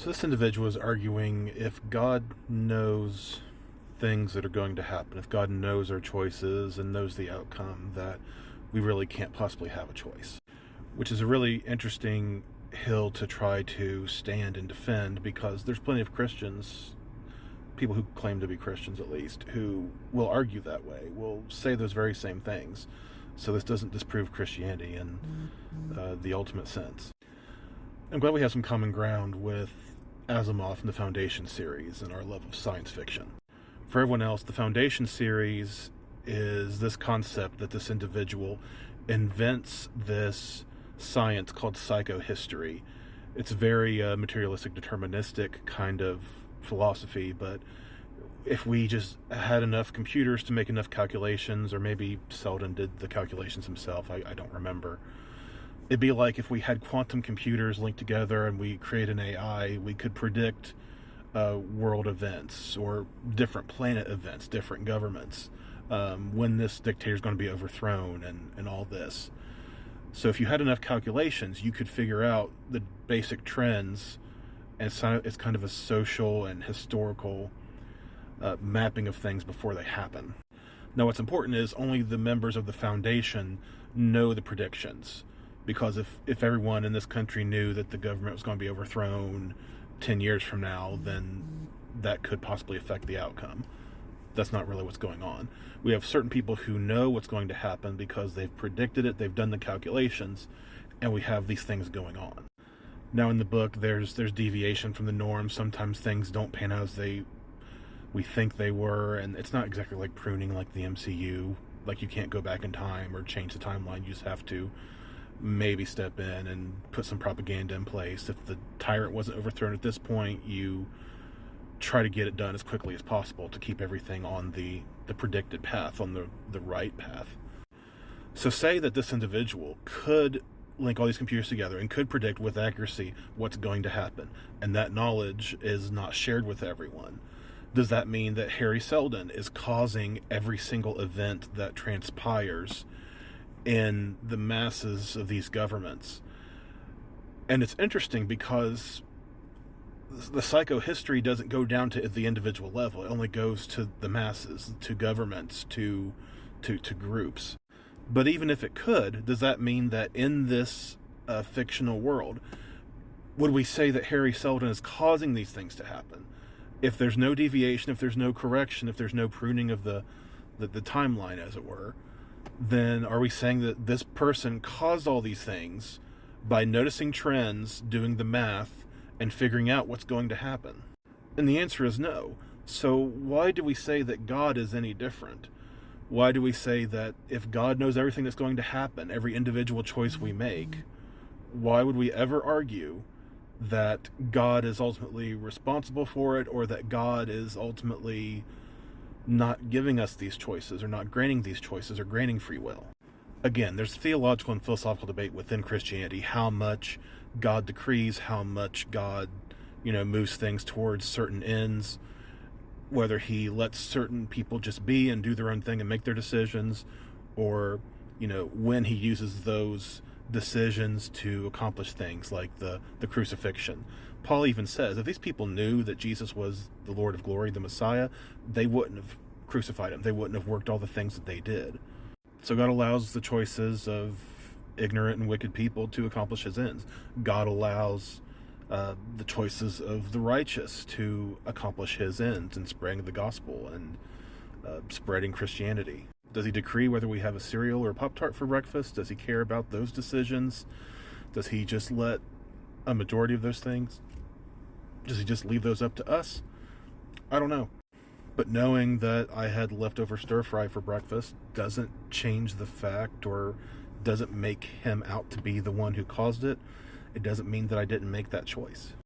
So this individual is arguing if God knows things that are going to happen, if God knows our choices and knows the outcome, that we really can't possibly have a choice, which is a really interesting hill to try to stand and defend, because there's plenty of Christians, people who claim to be Christians at least, who will argue that way, will say those very same things. So this doesn't disprove Christianity in the ultimate sense. I'm glad we have some common ground with Asimov and the Foundation series and our love of science fiction. For everyone else, the Foundation series is this concept that this individual invents this science called psychohistory. It's a very materialistic, deterministic kind of philosophy, but if we just had enough computers to make enough calculations, or maybe Selden did the calculations himself, I don't remember. It'd be like if we had quantum computers linked together and we create an AI, we could predict world events or different planet events, different governments, when this dictator is going to be overthrown and all this. So if you had enough calculations, you could figure out the basic trends, and it's kind of a social and historical mapping of things before they happen. Now what's important is only the members of the Foundation know the predictions. Because if everyone in this country knew that the government was going to be overthrown 10 years from now, then that could possibly affect the outcome. That's not really what's going on. We have certain people who know what's going to happen because they've predicted it, they've done the calculations, and we have these things going on. Now in the book, there's deviation from the norm. Sometimes things don't pan out as we think they were, and it's not exactly like pruning like the MCU. Like, you can't go back in time or change the timeline. You just have to maybe step in and put some propaganda in place. If the tyrant wasn't overthrown at this point, you try to get it done as quickly as possible to keep everything on the predicted path, on the right path. So say that this individual could link all these computers together and could predict with accuracy what's going to happen, and that knowledge is not shared with everyone. Does that mean that Hari Seldon is causing every single event that transpires in the masses of these governments? And it's interesting because the psychohistory doesn't go down to the individual level. It only goes to the masses, to governments, to groups. But even if it could, does that mean that in this fictional world, would we say that Hari Seldon is causing these things to happen? If there's no deviation, if there's no correction, if there's no pruning of the timeline, as it were, then are we saying that this person caused all these things by noticing trends, doing the math, and figuring out what's going to happen? And the answer is no. So why do we say that God is any different? Why do we say that if God knows everything that's going to happen, every individual choice we make, why would we ever argue that God is ultimately responsible for it, or that God is ultimately not giving us these choices, or not granting these choices, or granting free will? Again, there's theological and philosophical debate within Christianity, how much God decrees, how much God, moves things towards certain ends, whether he lets certain people just be and do their own thing and make their decisions, or, when he uses those decisions to accomplish things like the crucifixion. Paul even says, if these people knew that Jesus was the Lord of glory, the Messiah, they wouldn't have crucified him. They wouldn't have worked all the things that they did. So God allows the choices of ignorant and wicked people to accomplish his ends. God allows the choices of the righteous to accomplish his ends in spreading the gospel and spreading Christianity. Does he decree whether we have a cereal or a Pop-Tart for breakfast? Does he care about those decisions? Does he just let a majority of those things? Does he just leave those up to us? I don't know. But knowing that I had leftover stir fry for breakfast doesn't change the fact, or doesn't make him out to be the one who caused it. It doesn't mean that I didn't make that choice.